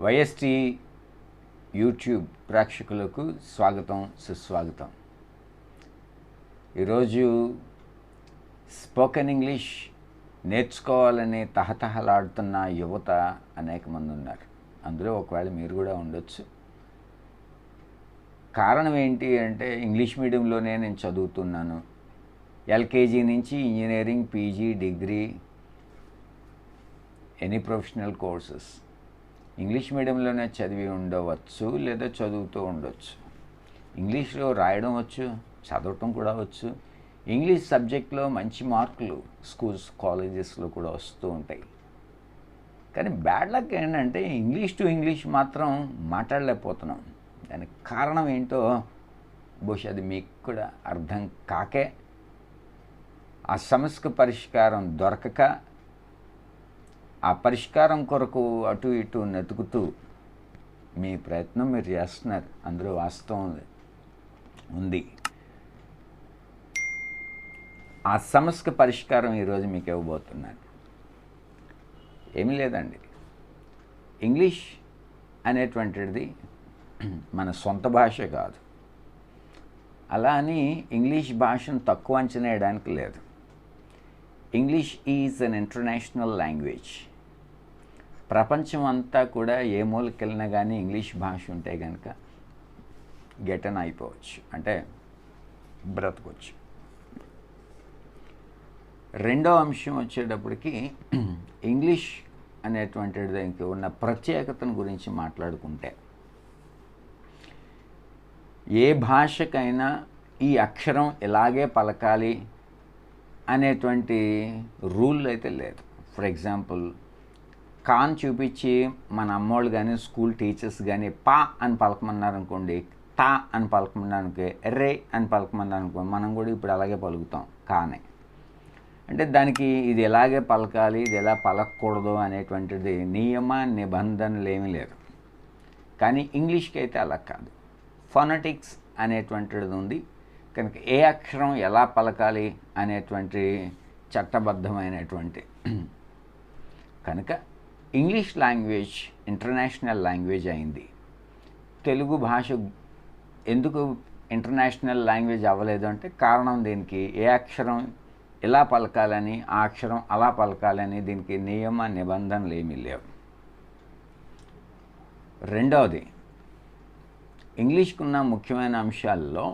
వైఎస్టీ YouTube ప్రేక్షకులకు స్వాగతం, సుస్వాగతం. ఈరోజు స్పోకెన్ ఇంగ్లీష్ నేర్చుకోవాలని తహతహలాడుతున్న యువత అనేక మంది ఉన్నారు. అందులో ఒకవేళ మీరు కూడా ఉండొచ్చు. కారణం ఏంటి అంటే, ఇంగ్లీష్ మీడియంలోనే నేను చదువుతున్నాను. ఎల్కేజీ నుంచి engineering, PG, degree, any professional courses English మీడియంలోనే చదివి ఉండవచ్చు, లేదా చదువుతూ ఉండొచ్చు. ఇంగ్లీష్లో రాయడం వచ్చు, చదవటం కూడా వచ్చు. ఇంగ్లీష్ సబ్జెక్ట్లో మంచి మార్కులు స్కూల్స్, కాలేజెస్లో కూడా వస్తూ ఉంటాయి. కానీ బ్యాడ్ లక్ ఏంటంటే, ఇంగ్లీష్ టు ఇంగ్లీష్ మాత్రం మాట్లాడలేకపోతున్నాం. దానికి కారణం ఏంటో బహుశా అది మీకు కూడా అర్థం కాకే, ఆ సమస్యకు పరిష్కారం దొరకక, ఆ పరిష్కారం కొరకు అటు ఇటు వెతుకుతూ మీ ప్రయత్నం మీరు చేస్తున్నారు. అందులో వాస్తవం ఉంది. ఆ సమస్యకు పరిష్కారం ఈరోజు మీకు ఇవ్వబోతున్నాను. ఏమీ లేదండి, ఇంగ్లీష్ అనేటువంటిది మన సొంత భాష కాదు. అలా అని ఇంగ్లీష్ భాషను తక్కువ అంచనా వేయడానికి లేదు. English is an international language. ప్రపంచం అంతా కూడా ఏ మూలకి వెళ్ళినా కానీ ఇంగ్లీష్ భాష ఉంటే కనుక గెటన్ అయిపోవచ్చు, అంటే బ్రతకొచ్చు. రెండో అంశం వచ్చేటప్పటికి ఇంగ్లీష్ అనేటువంటిది దానికి ఉన్న ప్రత్యేకతను గురించి మాట్లాడుకుంటే, ఏ భాషకైనా ఈ అక్షరం ఇలాగే పలకాలి అనేటువంటి రూల్ అయితే లేదు. ఫర్ ఎగ్జాంపుల్, కాన్ చూపించి మన అమ్మోళ్ళు కానీ స్కూల్ టీచర్స్ కానీ పా అని పలకమన్నారనుకోండి, తా అని పలకమన్నారనుకో, రే అని పలకమన్నారనుకోండి, మనం కూడా ఇప్పుడు అలాగే పలుకుతాం కానే. అంటే దానికి ఇది ఎలాగే పలకాలి, ఇది ఎలా పలకకూడదు అనేటువంటిది నియమ నిబంధనలు ఏమీ లేదు. కానీ ఇంగ్లీష్కి అయితే అలా కాదు. ఫొనెటిక్స్ అనేటువంటిది ఉంది కనుక ఏ అక్షరం ఎలా పలకాలి అనేటువంటి చట్టబద్ధమైనటువంటి కనుక ఇంగ్లీష్ లాంగ్వేజ్ ఇంటర్నేషనల్ లాంగ్వేజ్ అయింది. తెలుగు భాష ఎందుకు ఇంటర్నేషనల్ లాంగ్వేజ్ అవ్వలేదు అంటే కారణం దీనికి ఏ అక్షరం ఎలా పలకాలని, ఆ అక్షరం అలా పలకాలని దీనికి నియమ నిబంధనలు ఏమీ లేవు. రెండవది, ఇంగ్లీష్కి ఉన్న ముఖ్యమైన అంశాల్లో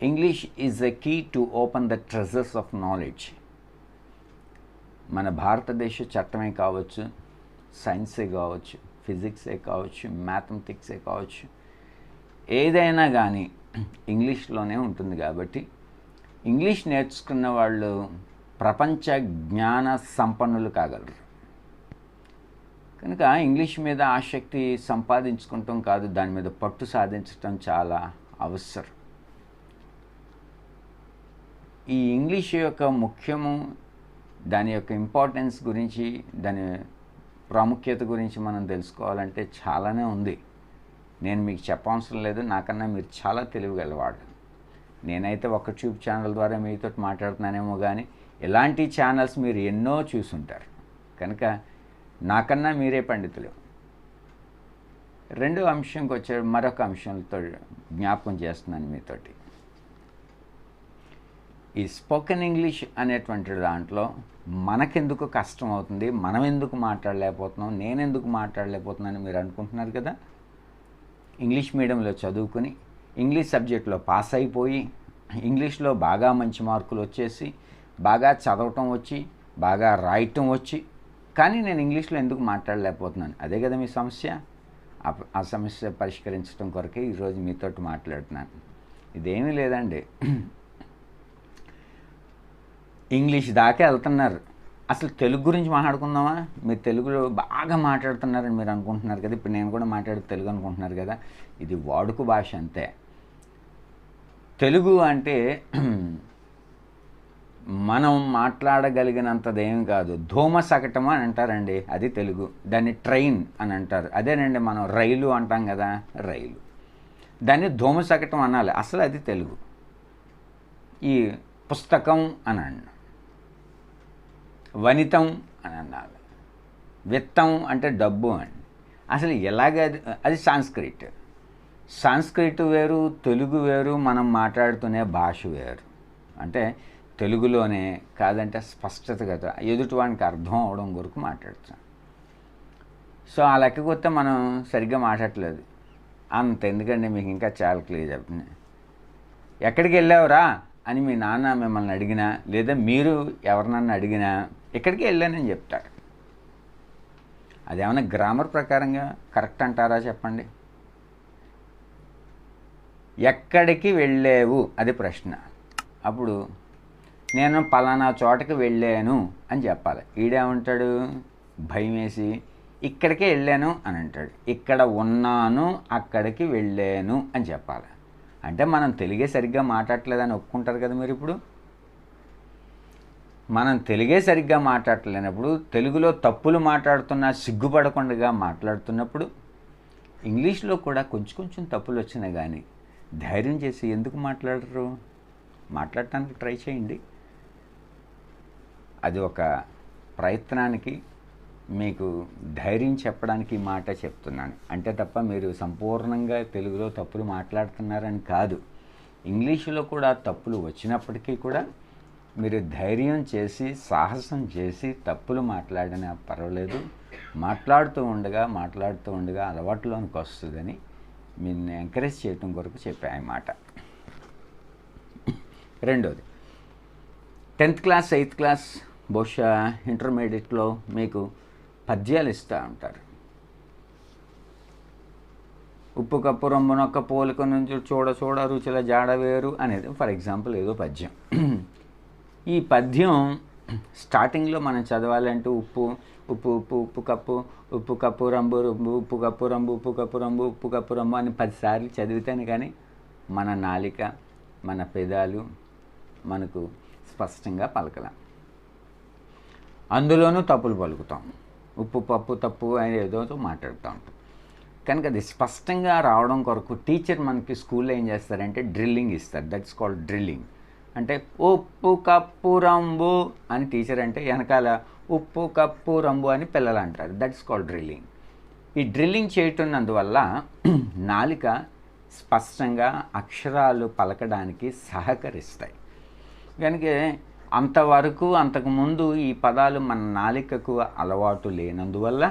English is a key to open the treasures of knowledge. మన భారతదేశ చట్టమే కావచ్చు, సైన్సే కావచ్చు, ఫిజిక్సే కావచ్చు, మ్యాథమెటిక్సే కావచ్చు, ఏదైనా కానీ ఇంగ్లీష్లోనే ఉంటుంది. కాబట్టి ఇంగ్లీష్ నేర్చుకున్న వాళ్ళు ప్రపంచ జ్ఞాన సంపన్నులు కాగలరు. కనుక ఇంగ్లీష్ మీద ఆసక్తి సంపాదించుకుంటాం కాదు, దాని మీద పట్టు సాధించటం చాలా అవసరం. ఈ ఇంగ్లీష్ యొక్క ముఖ్యము, దాని యొక్క ఇంపార్టెన్స్ గురించి, దాని ప్రాముఖ్యత గురించి మనం తెలుసుకోవాలంటే చాలానే ఉంది. నేను మీకు చెప్పవసరం లేదు, నాకన్నా మీరు చాలా తెలివిగలవాడు. నేనైతే ఒక ట్యూబ్ ఛానల్ ద్వారా మీతో మాట్లాడుతున్నానేమో కానీ ఇలాంటి ఛానల్స్ మీరు ఎన్నో చూసుంటారు. కనుక నాకన్నా మీరే పండితులు. రెండో అంశంకి వచ్చే మరొక అంశంతో జ్ఞాపకం చేస్తున్నాను మీతోటి. ఈ స్పోకెన్ ఇంగ్లీష్ అనేటువంటి దాంట్లో మనకెందుకు కష్టం అవుతుంది, మనం ఎందుకు మాట్లాడలేకపోతున్నాం, నేను ఎందుకు మాట్లాడలేకపోతున్నాను మీరు అనుకుంటున్నారు కదా. ఇంగ్లీష్ మీడియంలో చదువుకుని ఇంగ్లీష్ సబ్జెక్ట్లో పాస్ అయిపోయి ఇంగ్లీష్లో బాగా మంచి మార్కులు వచ్చేసి బాగా చదవటం వచ్చి బాగా రాయటం వచ్చి, కానీ నేను ఇంగ్లీష్లో ఎందుకు మాట్లాడలేకపోతున్నాను, అదే కదా మీ సమస్య. ఆ సమస్య పరిష్కరించడం కొరకే ఈరోజు మీతో మాట్లాడుతున్నాను. ఇదేమీ లేదండి, ఇంగ్లీష్ దాకా వెళ్తున్నారు, అసలు తెలుగు గురించి మాట్లాడుకుందామా. మీరు తెలుగులో బాగా మాట్లాడుతున్నారని మీరు అనుకుంటున్నారు కదా, ఇప్పుడు నేను కూడా మాట్లాడే తెలుగు అనుకుంటున్నారు కదా. ఇది వాడుక భాష అంతే. తెలుగు అంటే మనం మాట్లాడగలిగినంతదేం కాదు. ధూమ శకటం అని అంటారండి, అది తెలుగు. దాన్ని ట్రైన్ అని అంటారు. అదేనండి మనం రైలు అంటాం కదా, రైలు. దాన్ని ధూమ శకటం అనాలి, అసలు అది తెలుగు. ఈ పుస్తకం అని అన్న, వనితం అని అనాలి, విత్తం అంటే డబ్బు అండి. అసలు ఎలాగ అది సాంస్క్రిట్ వేరు, తెలుగు వేరు, మనం మాట్లాడుతునే భాష వేరు. అంటే తెలుగులోనే కాదంటే స్పష్టతగా ఎదుటివానికి అర్థం అవడం కొరకు మాట్లాడుతాం. సో ఆ లెక్కకొస్తే మనం సరిగ్గా మాట్లాడట్లేదు. అంత ఎందుకండి, మీకు ఇంకా చాలా క్లియర్ చెప్తున్నా. ఎక్కడికి వెళ్ళావురా అని మీ నాన్న మిమ్మల్ని అడిగినా, లేదా మీరు ఎవరినన్నా అడిగినా ఎక్కడికి వెళ్ళానని చెప్తారు. అదేమన్నా గ్రామర్ ప్రకారంగా కరెక్ట్ అంటారా చెప్పండి? ఎక్కడికి వెళ్ళావు అది ప్రశ్న. అప్పుడు నేను పలానా చోటకి వెళ్ళాను అని చెప్పాలి. ఈడేమంటాడు, భయం వేసి ఇక్కడికే వెళ్ళాను అని అంటాడు. ఇక్కడ ఉన్నాను, అక్కడికి వెళ్ళాను అని చెప్పాలి. అంటే మనం తెలుగే సరిగ్గా మాట్లాడలేదని ఒప్పుకుంటారు కదా మీరు. ఇప్పుడు మనం తెలుగే సరిగ్గా మాట్లాడలేనప్పుడు, తెలుగులో తప్పులు మాట్లాడుతున్నా సిగ్గుపడకుండా మాట్లాడుతున్నప్పుడు, ఇంగ్లీష్లో కూడా కొంచెం తప్పులు వచ్చినా కానీ ధైర్యం చేసి ఎందుకు మాట్లాడరు? మాట్లాడటానికి ట్రై చేయండి. అది ఒక ప్రయత్నానికి మీకు ధైర్యం చెప్పడానికి ఈ మాట చెప్తున్నాను. అంటే తప్ప మీరు సంపూర్ణంగా తెలుగులో తప్పులు మాట్లాడుతున్నారని కాదు. ఇంగ్లీషులో కూడా తప్పులు వచ్చినప్పటికీ కూడా మీరు ధైర్యం చేసి, సాహసం చేసి తప్పులు మాట్లాడినా పర్వాలేదు, మాట్లాడుతూ ఉండగా అలవాటులోనికి వస్తుందని మీరు ఎంకరేజ్ చేయటం కొరకు చెప్పా ఈ మాట. రెండోది, 10th క్లాస్ 8th క్లాస్ బహుశా ఇంటర్మీడియట్లో మీకు పద్యాలు ఇస్తూ ఉంటారు. ఉప్పు కప్పు రొమ్మునొక్క పోలిక నుంచి చూడ రుచుల జాడ వేరు అనేది ఫర్ ఎగ్జాంపుల్ ఏదో పద్యం. ఈ పద్యం స్టార్టింగ్లో మనం చదవాలంటే ఉప్పు ఉప్పు ఉప్పు ఉప్పు కప్పు ఉప్పు కప్పు రంబు రుంబు ఉప్పు కప్పు రంబు ఉప్పు కప్పు రంబు ఉప్పు కప్పు రంబు అని 10 సార్లు చదివితేనే కానీ మన నాలిక, మన పెదాలు మనకు స్పష్టంగా పలకలేం. అందులోనూ తప్పులు పలుకుతాం. ఉప్పు పప్పు తప్పు అని ఏదో మాట్లాడుతూ ఉంటాం. కనుక అది స్పష్టంగా రావడం కొరకు టీచర్ మనకి స్కూల్లో ఏం చేస్తారంటే డ్రిల్లింగ్ ఇస్తారు. That's called drilling. అంటే ఉప్పు కప్పు రంబు అని టీచర్ అంటే వెనకాల ఉప్పు కప్పు రంబు అని పిల్లలు అంటారు. That's called drilling. ఈ డ్రిల్లింగ్ చేయటున్నందువల్ల నాలిక స్పష్టంగా అక్షరాలు పలకడానికి సహకరిస్తాయి. కనుక అంతకుముందు ఈ పదాలు మన నాలికకు అలవాటు లేనందువల్ల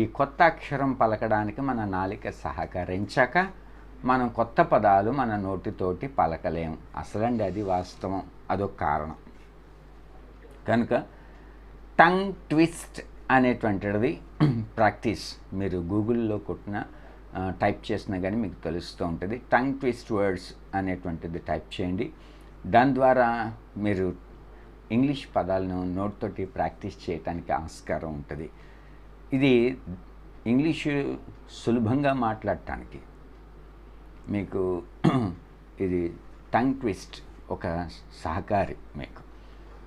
ఈ కొత్త అక్షరం పలకడానికి మన నాలిక సహకరించక మనం కొత్త పదాలు మన నోటితోటి పలకలేము. అసలండి అది వాస్తవం, అదొక కారణం. కనుక టంగ్ ట్విస్ట్ అనేటువంటిది ప్రాక్టీస్ మీరు గూగుల్లో కొట్టిన టైప్ చేసినా కానీ మీకు తెలుస్తూ ఉంటుంది. టంగ్ ట్విస్ట్ వర్డ్స్ అనేటువంటిది టైప్ చేయండి. దాని ద్వారా మీరు ఇంగ్లీష్ పదాలను నోటితోటి ప్రాక్టీస్ చేయడానికి ఆస్కారం ఉంటుంది. ఇది ఇంగ్లీషు సులభంగా మాట్లాడటానికి మీకు ఇది టంగ్ ట్విస్ట్ ఒక సహకారి మీకు.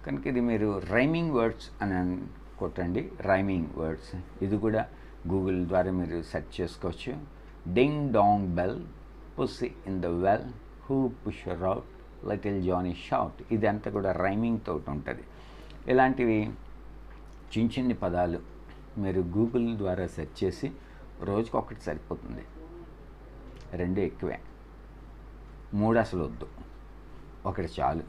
కనుక ఇది మీరు రైమింగ్ వర్డ్స్ అని కొట్టండి. రైమింగ్ వర్డ్స్ ఇది కూడా గూగుల్ ద్వారా మీరు సెర్చ్ చేసుకోవచ్చు. Ding dong bell, pussy in the well, who push out, little Johnny shout, ఇదంతా కూడా రైమింగ్ తోటి ఉంటుంది. ఇలాంటివి చిన్ని పదాలు మీరు గూగుల్ ద్వారా సెర్చ్ చేసి రోజుకి ఒకటి సరిపోతుంది, 2 ఎక్కువే, 3 అసలు వద్దు, ఒకటి చాలు.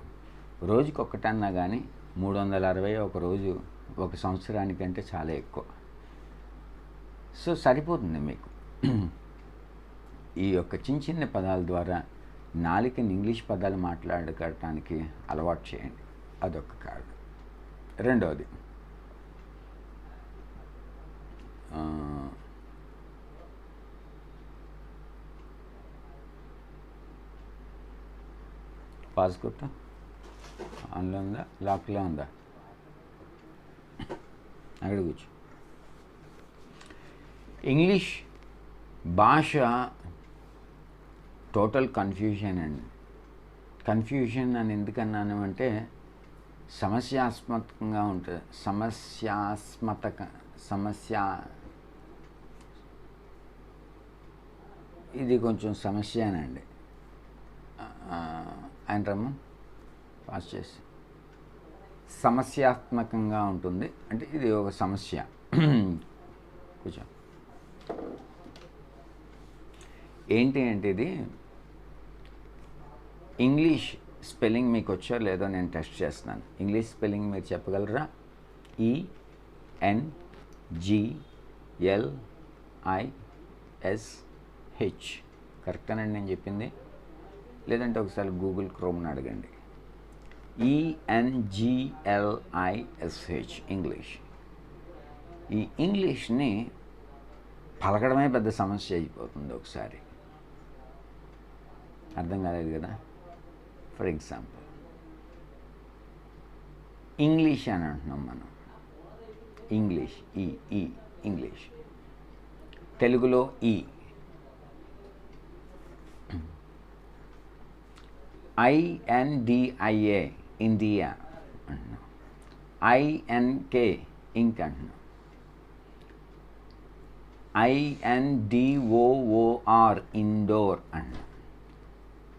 రోజుకి ఒకటన్నా కానీ 360 ఒక రోజు ఒక సంవత్సరానికంటే చాలా ఎక్కువ. సో సరిపోతుంది మీకు. ఈ యొక్క చిన్న పదాల ద్వారా నాలుకని ఇంగ్లీష్ పదాలు మాట్లాడటానికి అలవాటు చేయండి. అదొక కారణం. రెండవది పాస్ కొట్ట ఆన్లో ఉందా, లాక్లో ఉందా, అక్కడ కూర్చో. ఇంగ్లీష్ భాష టోటల్ కన్ఫ్యూజన్ అండి. కన్ఫ్యూజన్ అని ఎందుకన్నాను అంటే సమస్యాత్మకంగా ఉంటుంది. ఇది కొంచెం సమస్యనండి. ఆయన రమ్మ పాస్ చేసి సమస్యాత్మకంగా ఉంటుంది. అంటే ఇది ఒక సమస్య. కూర్చో. ఏంటి అంటే ఇది ఇంగ్లీష్ స్పెల్లింగ్ మీకు వచ్చో లేదో నేను టెస్ట్ చేస్తున్నాను. ఇంగ్లీష్ స్పెల్లింగ్ మీరు చెప్పగలరా? ENGLISH కరెక్టేనండి నేను చెప్పింది? లేదంటే ఒకసారి గూగుల్ క్రోమ్ని అడగండి. ENGLISH English. ఈ ఇంగ్లీష్ని పలకడమే పెద్ద సమస్య అయిపోతుంది ఒకసారి. అర్థం కాలేదు కదా? ఫర్ ఎగ్జాంపుల్ ఇంగ్లీష్ అని అంటున్నాం మనం. English English. తెలుగులో INDIA ఇండియా అంటున్నాం. INK ఇంక్ అంటున్నాం. INDOOR ఇండోర్ అంటున్నాం.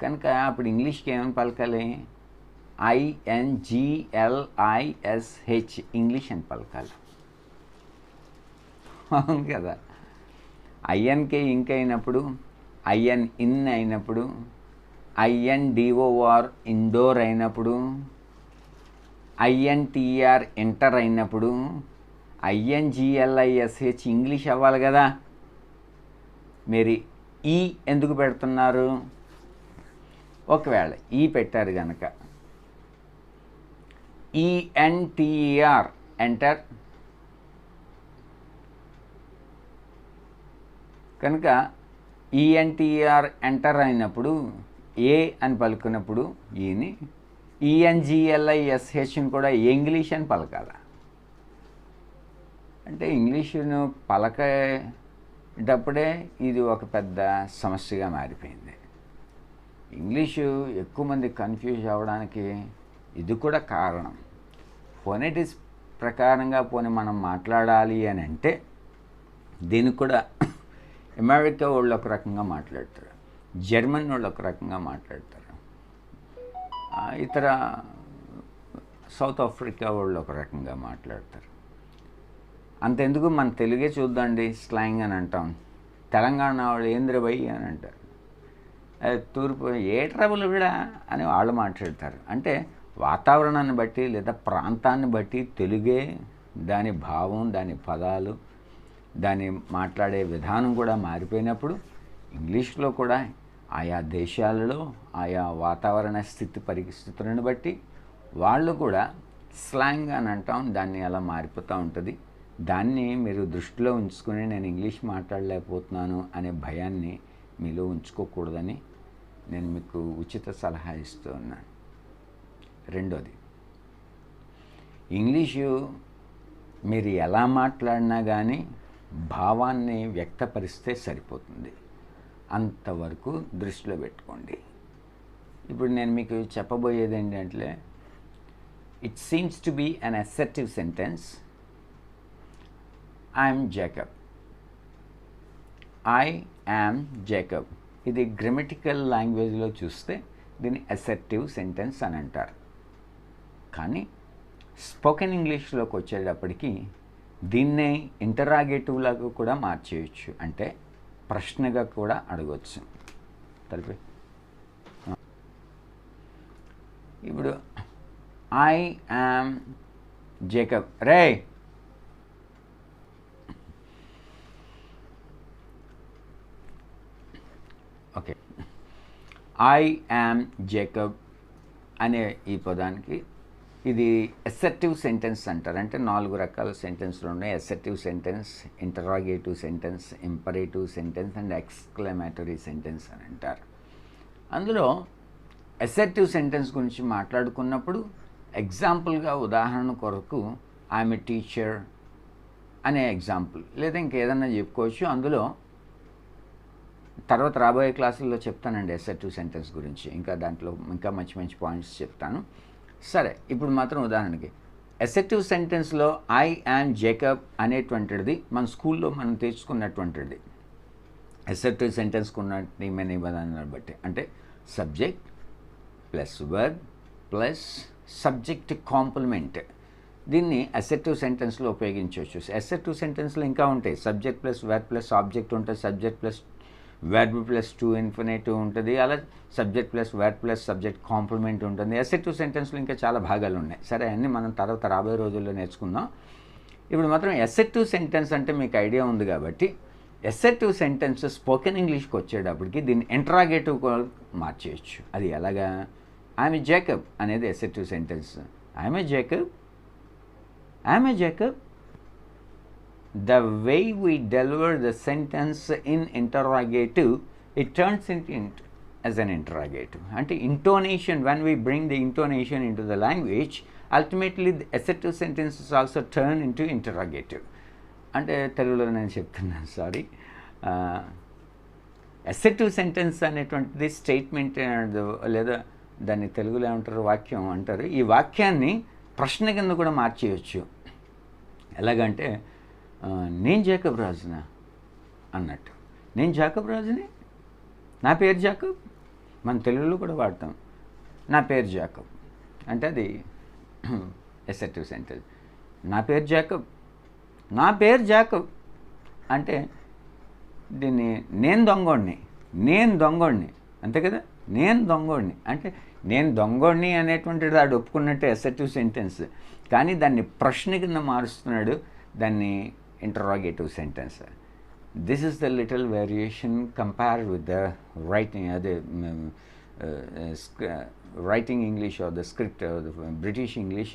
కనుక అప్పుడు ఇంగ్లీష్కి ఏమని పలకాలి? INGLISH ఇంగ్లీష్ అని పలకాలి. అవును కదా? INK ఇంక్ అయినప్పుడు, IN ఇన్ అయినప్పుడు, INDOR ఇండోర్ అయినప్పుడు, INTR ఎంటర్ అయినప్పుడు, INGLISH ఇంగ్లీష్ అవ్వాలి కదా. మీరు ఎందుకు పెడుతున్నారు? ఒకవేళ పెట్టారు కనుక ENTER ఎంటర్. కనుక ENTER ఎంటర్ అయినప్పుడు ఏ అని పలుకున్నప్పుడు ఈని ENGLISHని కూడా ఇంగ్లీష్ అని పలకాల. అంటే ఇంగ్లీషును పలకేటప్పుడే ఇది ఒక పెద్ద సమస్యగా మారిపోయింది. ఇంగ్లీషు ఎక్కువ మంది కన్ఫ్యూజ్ అవ్వడానికి ఇది కూడా కారణం. ఫొనెటిక్స్ ప్రకారంగా పోనీ మనం మాట్లాడాలి అని అంటే దీనికి కూడా అమెరికా వాళ్ళు ఒక రకంగా మాట్లాడతారు, జర్మన్ వాళ్ళు ఒక రకంగా మాట్లాడతారు, ఇతర సౌత్ ఆఫ్రికా వాళ్ళు ఒక రకంగా మాట్లాడతారు. అంతెందుకు మన తెలుగే చూద్దండి, స్లాంగ్ అని అంటాం. తెలంగాణ వాళ్ళు ఏంద్రబయ్యి అని అంటారు. తూర్పు ఏ ట్రబుల్ కూడా అని వాళ్ళు మాట్లాడతారు. అంటే వాతావరణాన్ని బట్టి లేదా ప్రాంతాన్ని బట్టి తెలుగే దాని భావం, దాని పదాలు, దాని మాట్లాడే విధానం కూడా మారిపోయినప్పుడు ఇంగ్లీష్లో కూడా ఆయా దేశాలలో ఆయా వాతావరణ స్థితి పరిస్థితులను బట్టి వాళ్ళు కూడా స్లాంగ్ అని అంటాం, దాన్ని అలా మారిపోతూ ఉంటుంది. దాన్ని మీరు దృష్టిలో ఉంచుకుని నేను ఇంగ్లీష్ మాట్లాడలేకపోతున్నాను అనే భయాన్ని మీలో ఉంచుకోకూడదని నేను మీకు ఉచిత సలహా ఇస్తూ ఉన్నాను. రెండోది, ఇంగ్లీషు మీరు ఎలా మాట్లాడినా కానీ భావాన్ని వ్యక్తపరిస్తే సరిపోతుంది. అంతవరకు దృష్టిలో పెట్టుకోండి. ఇప్పుడు నేను మీకు చెప్పబోయేది ఏంటంటే, it seems to be an assertive sentence. I'm Jacob. I am Jacob. ఇది గ్రామటికల్ లాంగ్వేజ్లో చూస్తే దీన్ని అసర్టివ్ సెంటెన్స్ అని అంటారు. కానీ స్పోకెన్ ఇంగ్లీష్లోకి వచ్చేటప్పటికి దీన్నే ఇంటరాగేటివ్ లాగా కూడా మార్చేయచ్చు. అంటే ప్రశ్నగా కూడా అడగవచ్చు. తెలిపి ఇప్పుడు I am Jacob. Ray okay, I am Jacob అనే ఈ పదానికి ఇది అసర్టివ్ సెంటెన్స్ అంటారు. అంటే 4 రకాల సెంటెన్స్లు ఉన్నాయి. Assertive sentence, interrogative sentence, imperative sentence and exclamatory sentence అని అంటారు. అందులో అసర్టివ్ సెంటెన్స్ గురించి మాట్లాడుకున్నప్పుడు ఎగ్జాంపుల్గా ఉదాహరణ కొరకు ఐఎమ్ ఏ టీచర్ అనే ఎగ్జాంపుల్ లేదా ఇంకేదన్నా చెప్పుకోవచ్చు. అందులో తర్వాత రాబోయే క్లాసుల్లో చెప్తానండి అసర్టివ్ సెంటెన్స్ గురించి. ఇంకా దాంట్లో ఇంకా మంచి మంచి పాయింట్స్ చెప్తాను. సరే, ఇప్పుడు మాత్రం ఉదాహరణకి అసర్టివ్ సెంటెన్స్లో ఐ యామ్ జేకబ్ అనేటువంటిది మన స్కూల్లో మనం తెచ్చుకున్నటువంటిది. అసర్టివ్ సెంటెన్స్కి ఉన్న నిబంధనలను బట్టి అంటే subject plus verb plus subject complement. దీన్ని అసెర్టివ్ సెంటెన్స్లో ఉపయోగించవచ్చు. అసెర్టివ్ సెంటెన్స్లో ఇంకా ఉంటాయి. Subject plus verb plus object ఉంటుంది, subject plus verb plus to infinitive ఉంటుంది, అలా subject plus verb plus subject complement ఉంటుంది. అసెర్టివ్ సెంటెన్స్లో ఇంకా చాలా భాగాలు ఉన్నాయి. సరే, అన్నీ మనం తర్వాత రాబోయే రోజుల్లో నేర్చుకుందాం. ఇప్పుడు మాత్రం అసెర్టివ్ సెంటెన్స్ అంటే మీకు ఐడియా ఉంది కాబట్టి, అసెర్టివ్ సెంటెన్స్ స్పోకెన్ ఇంగ్లీష్కి వచ్చేటప్పటికి దీన్ని ఇంటరాగేటివ్ మార్చేయచ్చు. అది ఎలాగా? ఐఎమ్ ఏ జాకబ్ అనేది assertive sentence. I'm a Jacob, I'm a Jacob. The way we deliver the sentence in interrogative, it turns into as an interrogative. And intonation, when we bring the intonation into the language, ultimately the assertive sentences also turn into interrogative. అంటే తెలుగులో నేను చెప్తున్నాను, sorry. అసెర్టివ్ sentence అనేటువంటిది statement లేదా దాన్ని తెలుగులో ఏమంటారు, వాక్యం అంటారు. ఈ వాక్యాన్ని ప్రశ్న కింద కూడా మార్చేయచ్చు. ఎలాగంటే, నేను జాకబ్ రాజునా అన్నట్టు. నేను జాకబ్ రాజుని, నా పేరు జాకబ్. మన తెలుగులో కూడా వాడతాం, నా పేరు జాకబ్ అంటే అది అసెర్టివ్ సెంటెన్స్. నా పేరు జాకబ్, నా పేరు జాకబ్ అంటే దీన్ని నేను దొంగోడిని, నేను దొంగోడిని, అంతే కదా. నేను దొంగోడిని అంటే నేను దొంగోడిని అనేటువంటిది ఆడు ఒప్పుకున్నట్టే అసెర్టివ్ సెంటెన్స్. కానీ దాన్ని ప్రశ్న కింద మారుస్తున్నాడు, దాన్ని interrogative sentence. This is the little variation compared with the writing, writing English or the script or the British English,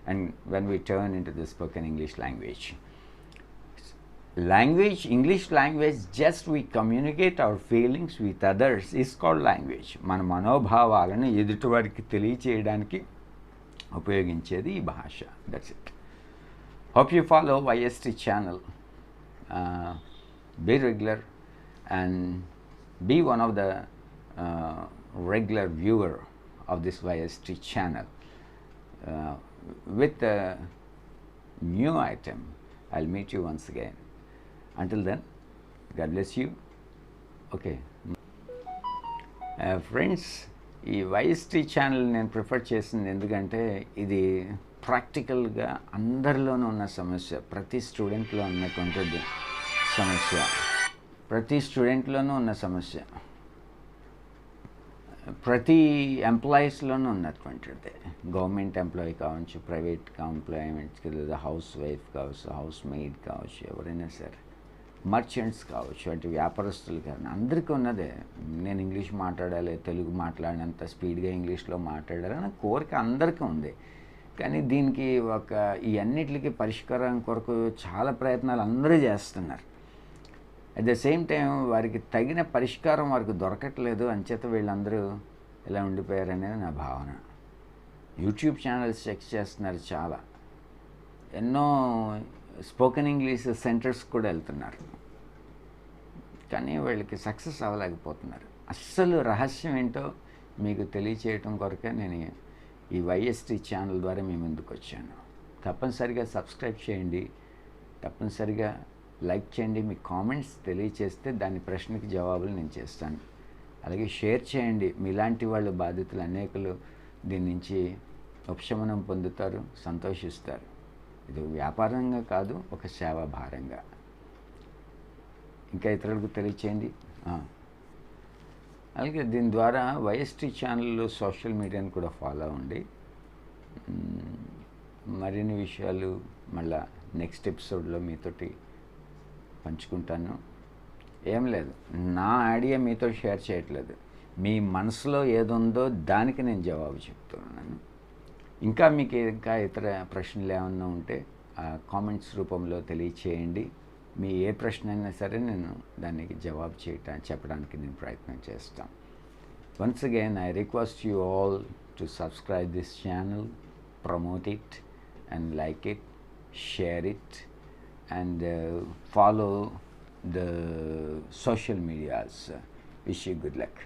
and when we turn into the spoken English language. Language, English language, just we communicate our feelings with others is called language. మన మనోభావాలను ఎదుటివారికి తెలియచేయడానికి ఉపయోగించేది ఈ భాష. That's it. Hope you follow YST channel. Be regular and be one of the regular viewer of this YST channel. With a new item, I'll meet you once again. Until then, God bless you. Okay. Friends, ఈ YST channel నేను prefer చేసింది ఎందుకంటే ఇది ప్రాక్టికల్గా అందరిలోనూ ఉన్న సమస్య, ప్రతి స్టూడెంట్లో ఉన్నటువంటి సమస్య, ప్రతి స్టూడెంట్లోనూ ఉన్న సమస్య, ప్రతి ఎంప్లాయీస్లోనూ ఉన్నటువంటిది. గవర్నమెంట్ ఎంప్లాయీ కావచ్చు, ప్రైవేట్ ఎంప్లాయ్మెంట్కి లేదా హౌస్ వైఫ్ కావచ్చు, హౌస్ మెయిడ్ కావచ్చు, ఎవరైనా సరే, మర్చెంట్స్ కావచ్చు, అంటే వ్యాపారస్తులు కానీ అందరికీ ఉన్నదే. నేను ఇంగ్లీష్ మాట్లాడాలి, తెలుగు మాట్లాడినంత స్పీడ్గా ఇంగ్లీష్లో మాట్లాడాలి అనే కోరిక అందరికీ ఉంది. కానీ దీనికి ఈ అన్నిటికీ పరిష్కారం కొరకు చాలా ప్రయత్నాలు అందరూ చేస్తున్నారు. అట్ ద సేమ్ టైం వారికి తగిన పరిష్కారం వారికి దొరకట్లేదు, అంచేత వీళ్ళందరూ ఇలా ఉండిపోయారనేది నా భావన. యూట్యూబ్ ఛానల్స్ చెక్ చేస్తున్నారు, చాలా ఎన్నో స్పోకెన్ ఇంగ్లీష్ సెంటర్స్ కూడా వెళ్తున్నారు, కానీ వీళ్ళకి సక్సెస్ అవ్వలేకపోతున్నారు. అస్సలు రహస్యం ఏంటో మీకు తెలియచేయటం కొరకే నేను ఈ YST ఛానల్ ద్వారా మీ ముందుకు వచ్చాను. తప్పనిసరిగా సబ్స్క్రైబ్ చేయండి, తప్పనిసరిగా లైక్ చేయండి, మీ కామెంట్స్ తెలియచేస్తే దాని ప్రశ్నకి జవాబులు నేను చేస్తాను. అలాగే షేర్ చేయండి, మీలాంటి వాళ్ళు బాధితులు అనేకులు దీని నుంచి ఉపశమనం పొందుతారు, సంతోషిస్తారు. ఇది వ్యాపారంగా కాదు, ఒక సేవా భారంగా. ఇంకా ఇతరులకు తెలియచేయండి. అలాగే దీని ద్వారా YST ఛానల్లో సోషల్ మీడియాని కూడా ఫాలో అవ్వండి. మరిన్ని విషయాలు మళ్ళా నెక్స్ట్ ఎపిసోడ్లో మీతోటి పంచుకుంటాను. ఏం లేదు, నా ఐడియా మీతో షేర్ చేయట్లేదు, మీ మనసులో ఏదుందో దానికి నేను జవాబు చెప్తున్నాను. ఇంకా మీకు ఇంకా ఇతర ప్రశ్నలు ఏమన్నా ఉంటే కామెంట్స్ రూపంలో తెలియచేయండి. మీ ఏ ప్రశ్న అయినా సరే నేను దానికి జవాబు చెప్పడానికి నేను ప్రయత్నం చేస్తాను. Once again I request you all to subscribe this channel, promote it and like it, share it, and follow the social medias. Wish you good luck.